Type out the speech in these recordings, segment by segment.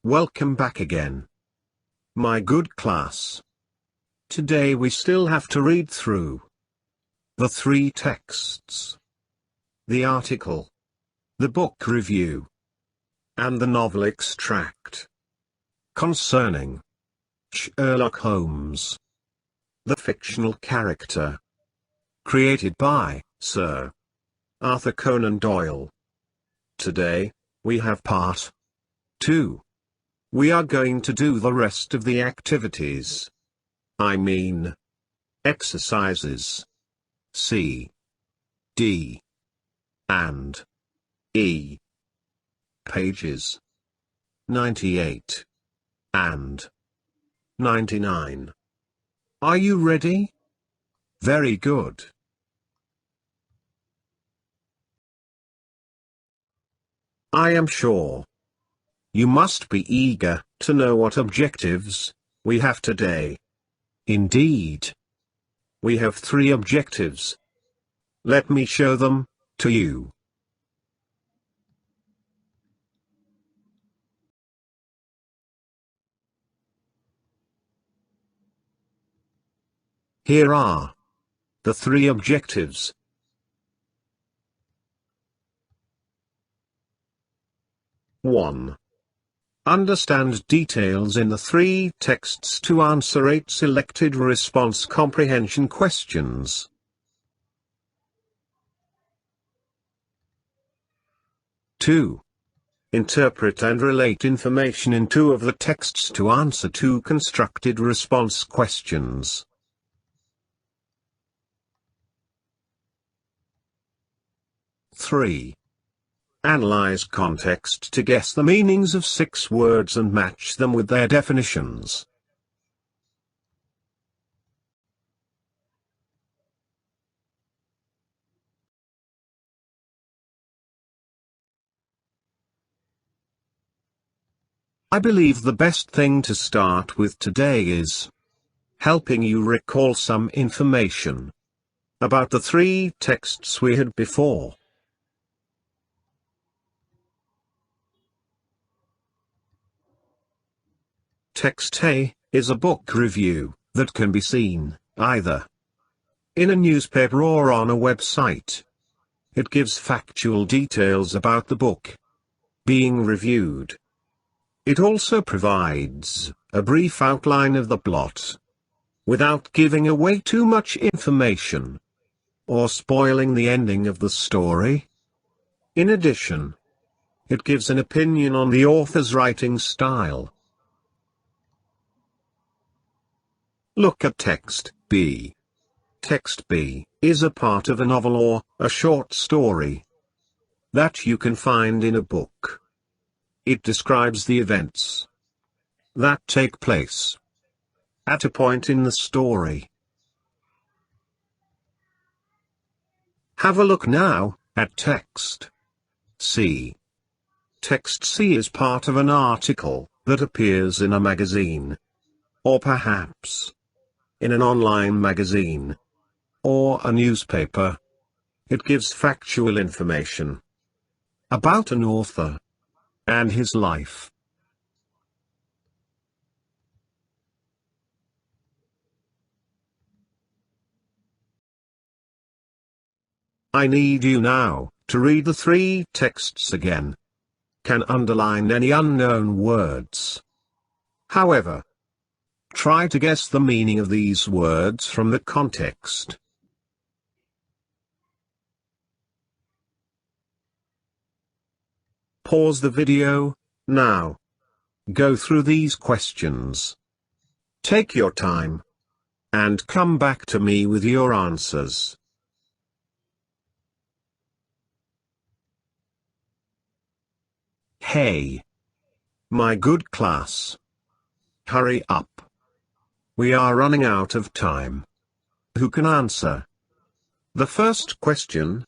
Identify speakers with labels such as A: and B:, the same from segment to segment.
A: Welcome back again, my good class. Today we still have to read through the three texts: the article, the book review, and the novel extract concerning Sherlock Holmes, the fictional character created by Sir Arthur Conan Doyle. Today, we have part 2. We are going to do the rest of the activities. I mean, exercises C, D, and E. Pages 98 and 99. Are you ready? Very good. I am sure you must be eager to know what objectives we have today. Indeed, we have 3 objectives. Let me show them to you. Here are the 3 objectives. 1. Understand details in the 3 texts to answer 8 selected response comprehension questions. 2. Interpret and relate information in 2 of the texts to answer 2 constructed response questions. 3. Analyze context to guess the meanings of 6 words and match them with their definitions. I believe the best thing to start with today is helping you recall some information about the 3 texts we had before. Text A is a book review that can be seen either in a newspaper or on a website. It gives factual details about the book being reviewed. It also provides a brief outline of the plot, without giving away too much information or spoiling the ending of the story. In addition, it gives an opinion on the author's writing style. Look at text B. Text B is a part of a novel or a short story that you can find in a book. It describes the events that take place at a point in the story. Have a look now at text C. Text C is part of an article that appears in a magazine, or perhaps in an online magazine, or a newspaper. It gives factual information about an author and his life. I need you now to read the 3 texts again. Can underline any unknown words. However, try to guess the meaning of these words from the context. Pause the video now. Go through these questions. Take your time and come back to me with your answers. Hey, my good class. Hurry up. We are running out of time. Who can answer the first question?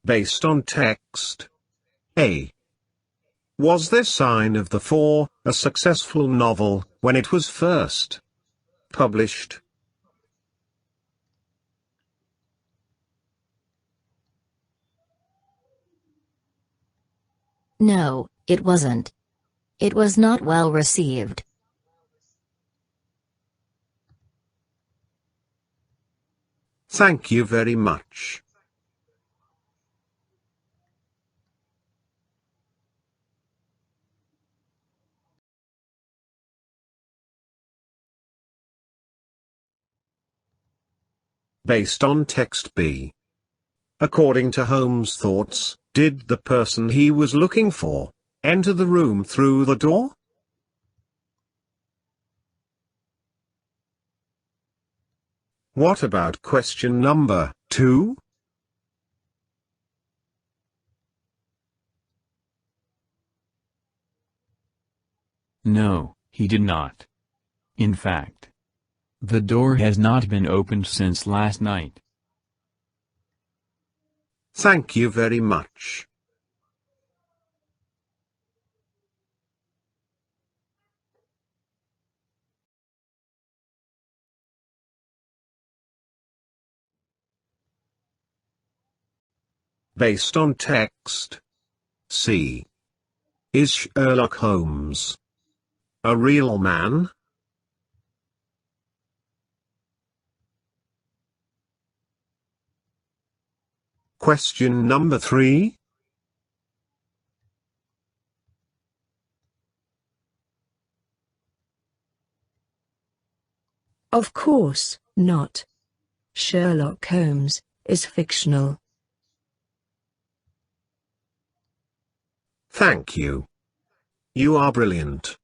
A: Based on text A. Was this Sign of the Four a successful novel when it was first published?
B: No, it wasn't. It was not well received.
A: Thank you very much. Based on text B. According to Holmes' thoughts, did the person he was looking for enter the room through the door? What about question number 2?
C: No, he did not. In fact, the door has not been opened since last night.
A: Thank you very much. Based on text C. Is Sherlock Holmes a real man? Question number 3.
D: Of course not. Sherlock Holmes is fictional.
A: Thank you. You are brilliant.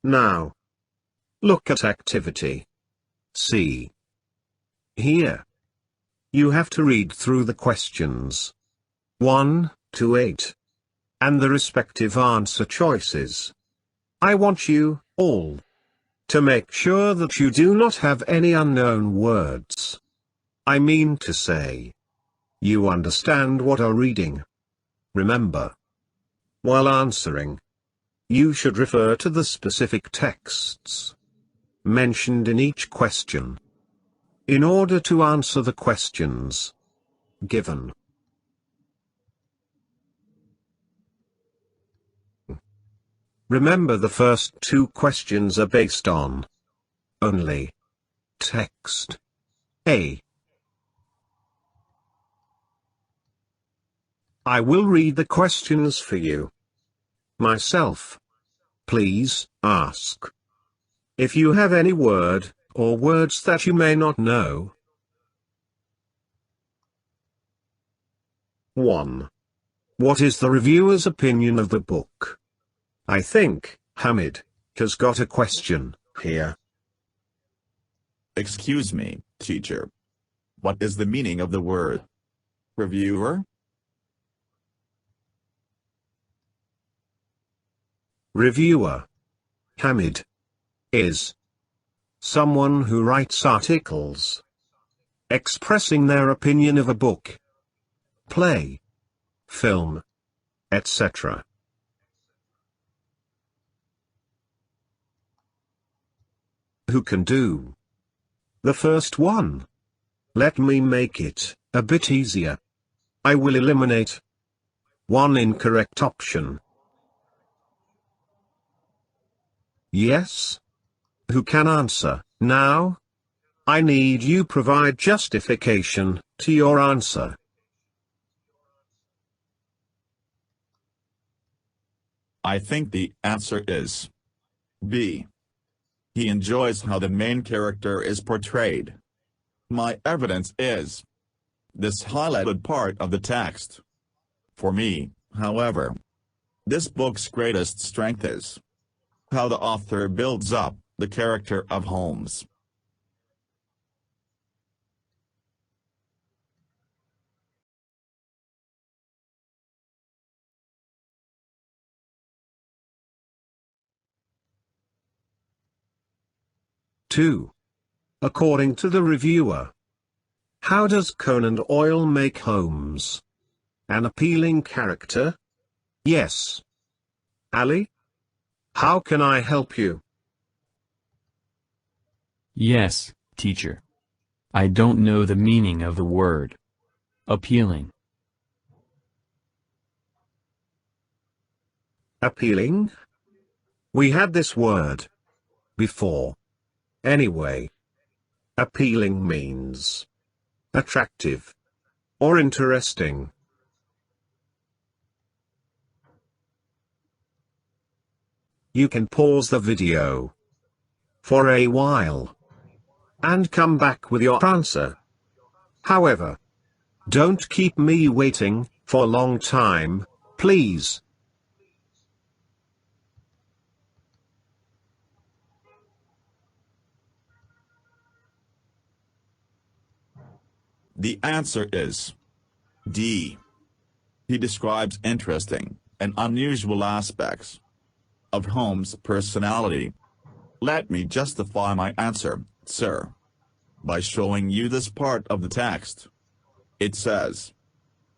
A: Now, look at activity C. Here, you have to read through the questions 1 to 8 and the respective answer choices. I want you all to make sure that you do not have any unknown words. I mean to say, you understand what are reading. Remember, while answering, you should refer to the specific texts mentioned in each question in order to answer the questions given. Remember, the first 2 questions are based on only text A. I will read the questions for you myself. Please ask if you have any word or words that you may not know. 1. What is the reviewer's opinion of the book? I think Hamid has got a question here.
E: Excuse me, teacher. What is the meaning of the word reviewer?
A: Reviewer, Hamid, is someone who writes articles expressing their opinion of a book, play, film, etc. Who can do the first one? Let me make it a bit easier. I will eliminate one incorrect option. Yes? Who can answer now? I need you provide justification to your answer.
E: I think the answer is B. He enjoys how the main character is portrayed. My evidence is this highlighted part of the text. For me, however, this book's greatest strength is how the author builds up the character of Holmes.
A: Two. According to the reviewer, how does Conan Doyle make Holmes an appealing character? Yes. Ali? How can I help you?
C: Yes, teacher. I don't know the meaning of the word appealing.
A: Appealing? We had this word before. Anyway. Appealing means attractive or interesting. You can pause the video for a while and come back with your answer. However, don't keep me waiting for a long time, please.
E: The answer is D. He describes interesting and unusual aspects of Holmes' personality. Let me justify my answer, sir, by showing you this part of the text. It says,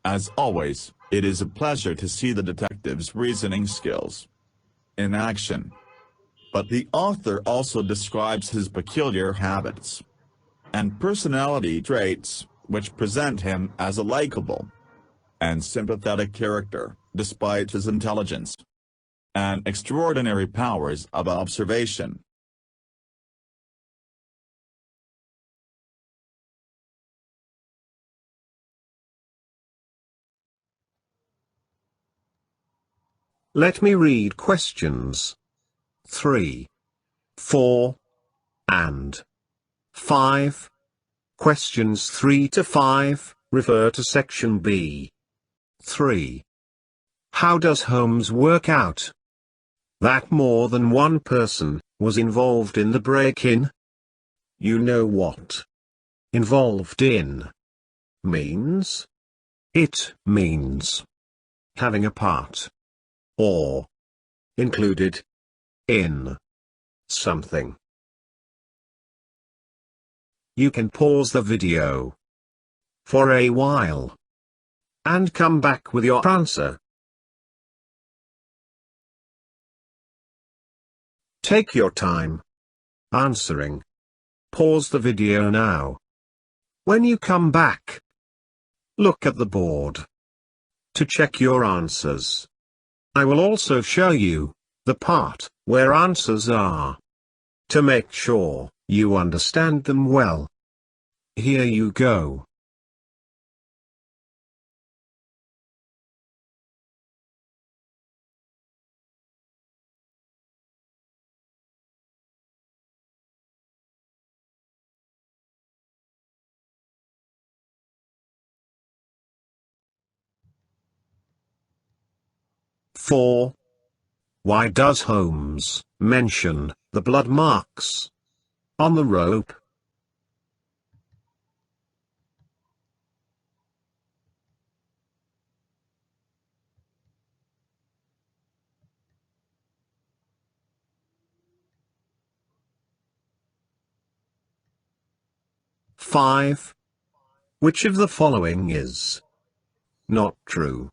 E: "As always, it is a pleasure to see the detective's reasoning skills in action." But the author also describes his peculiar habits and personality traits, which present him as a likable and sympathetic character, despite his intelligence and extraordinary powers of observation.
A: Let me read questions 3, 4, and 5. Questions 3 to 5 refer to section B. 3. How does Holmes work out that more than one person was involved in the break-in? You know what involved in means? It means having a part or included in something. You can pause the video for a while and come back with your answer. Take your time answering. Pause the video now. When you come back, look at the board to check your answers. I will also show you the part where answers are to make sure you understand them well. Here you go. Four. Why does Holmes mention the blood marks on the rope? Five. Which of the following is not true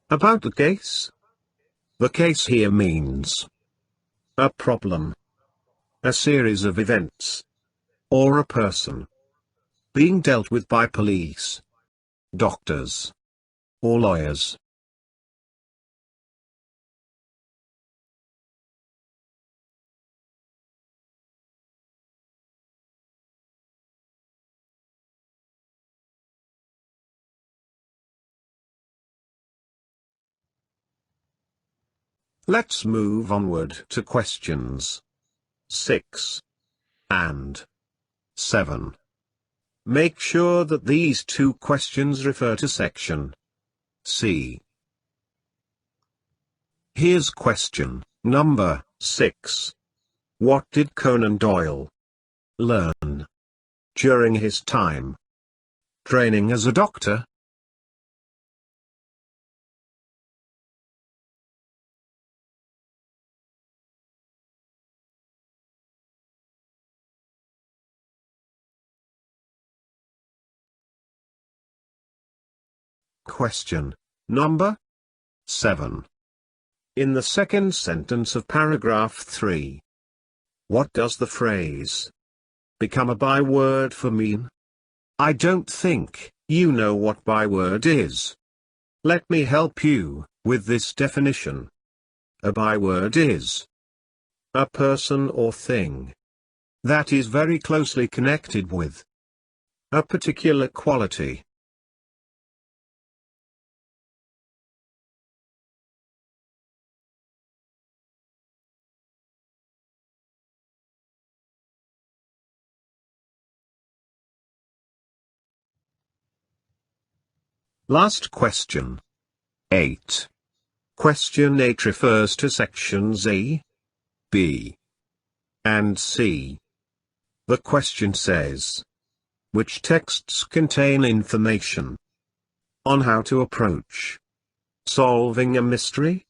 A: about the case? The case here means a problem, a series of events, or a person being dealt with by police, doctors, or lawyers. Let's move onward to questions 6 and 7. Make sure that these two questions refer to section C. Here's question number 6. What did Conan Doyle learn during his time training as a doctor? Question number 7. In the second sentence of paragraph 3, what does the phrase "become a byword for" mean? I don't think you know what byword is. Let me help you with this definition. A byword is a person or thing that is very closely connected with a particular quality. Last question. 8. Question 8 refers to sections A, B, and C. The question says, which texts contain information on how to approach solving a mystery?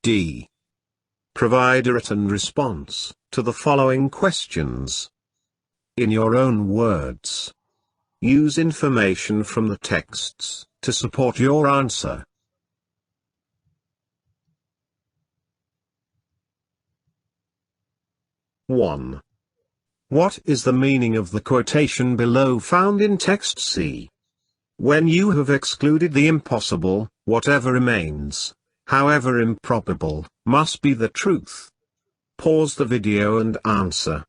A: D. Provide a written response to the following questions in your own words. Use information from the texts to support your answer. One. What is the meaning of the quotation below found in text C? When you have excluded the impossible, whatever remains, however improbable, must be the truth. Pause the video and answer.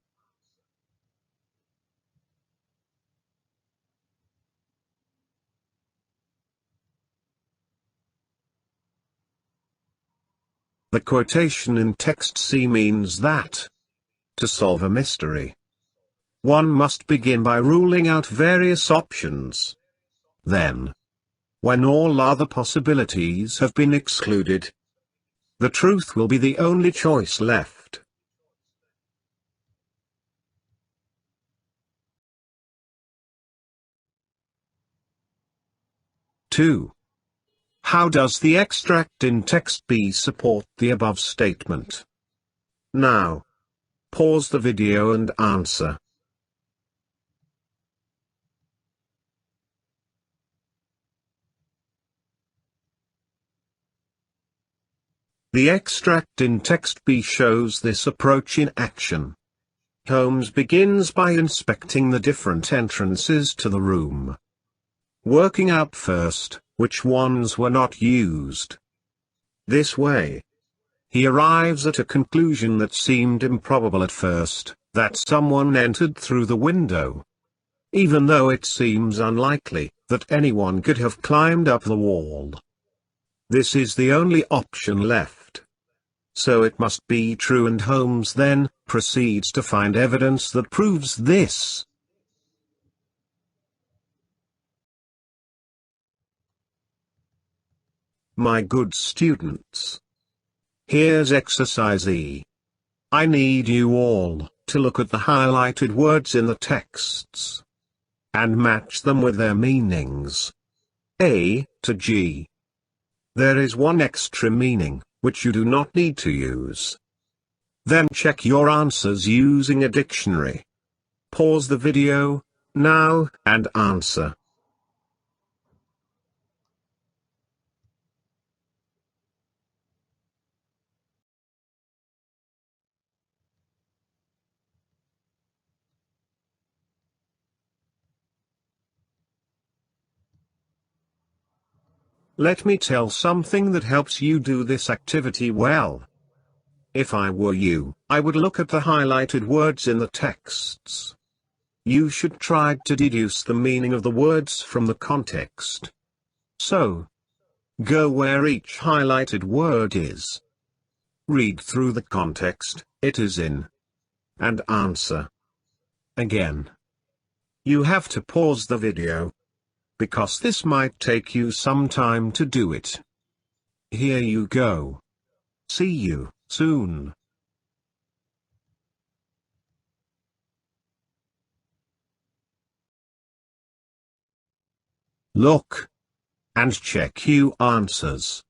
A: The quotation in text C means that, to solve a mystery, one must begin by ruling out various options. Then, when all other possibilities have been excluded, the truth will be the only choice left. Two. How does the extract in text B support the above statement? Now, pause the video and answer. The extract in text B shows this approach in action. Holmes begins by inspecting the different entrances to the room, working out first which ones were not used. This way, he arrives at a conclusion that seemed improbable at first, that someone entered through the window, even though it seems unlikely that anyone could have climbed up the wall. This is the only option left. So it must be true, and Holmes then proceeds to find evidence that proves this. My good students, here's exercise E. I need you all to look at the highlighted words in the texts and match them with their meanings. A to G. There is one extra meaning, which you do not need to use. Then check your answers using a dictionary. Pause the video now and answer. Let me tell something that helps you do this activity well. If I were you, I would look at the highlighted words in the texts. You should try to deduce the meaning of the words from the context. So, go where each highlighted word is. Read through the context it is in, and answer. Again, you have to pause the video, because this might take you some time to do it. Here you go. See you soon. Look and check your answers.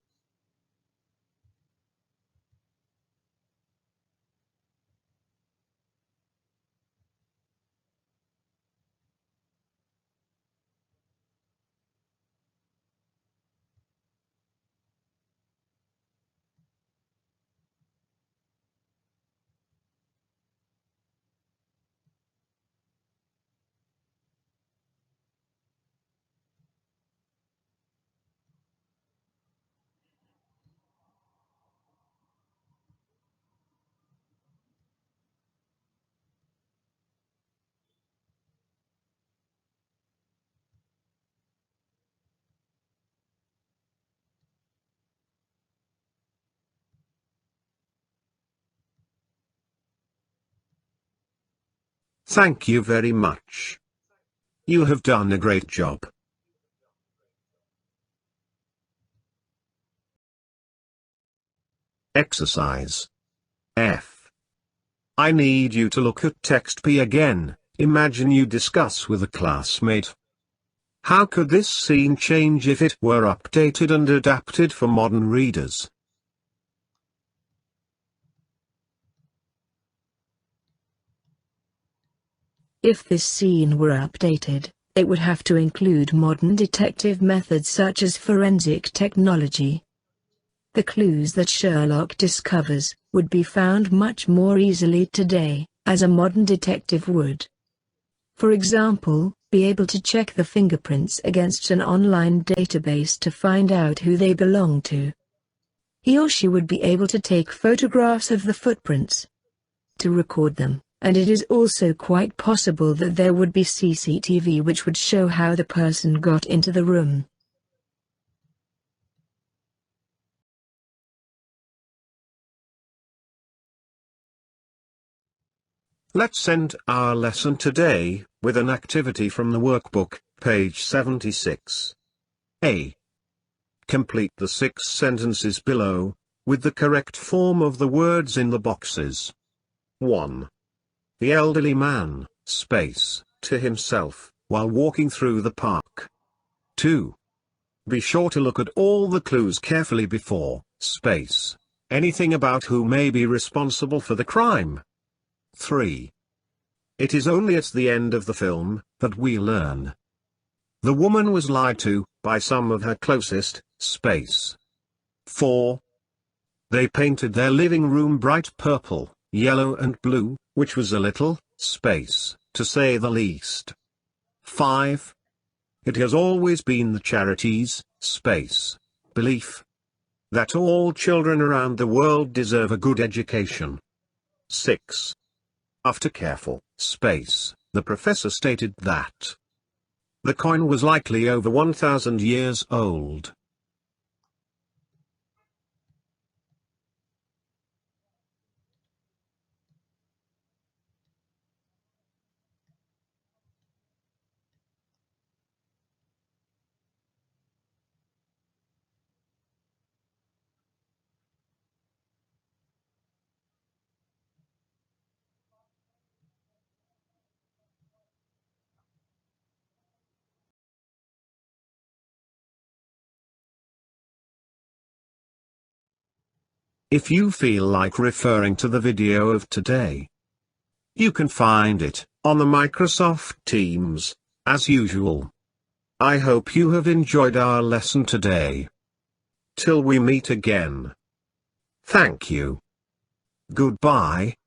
A: Thank you very much. You have done a great job. Exercise F. I need you to look at text P again. Imagine you discuss with a classmate. How could this scene change if it were updated and adapted for modern readers?
D: If this scene were updated, it would have to include modern detective methods such as forensic technology. The clues that Sherlock discovers would be found much more easily today, as a modern detective would. For example, be able to check the fingerprints against an online database to find out who they belong to. He or she would be able to take photographs of the footprints to record them, and it is also quite possible that there would be CCTV which would show how the person got into the room.
A: Let's end our lesson today with an activity from the workbook, page 76. A. Complete the 6 sentences below, with the correct form of the words in the boxes. 1. The elderly man, to himself, while walking through the park. 2. Be sure to look at all the clues carefully before, anything about who may be responsible for the crime. 3. It is only at the end of the film that we learn. The woman was lied to by some of her closest. 4. They painted their living room bright purple, yellow and blue, which was a little, to say the least. 5. It has always been the charity's, belief that all children around the world deserve a good education. 6. After careful, the professor stated that the coin was likely over 1,000 years old. If you feel like referring to the video of today, you can find it on the Microsoft Teams, as usual. I hope you have enjoyed our lesson today. Till we meet again. Thank you. Goodbye.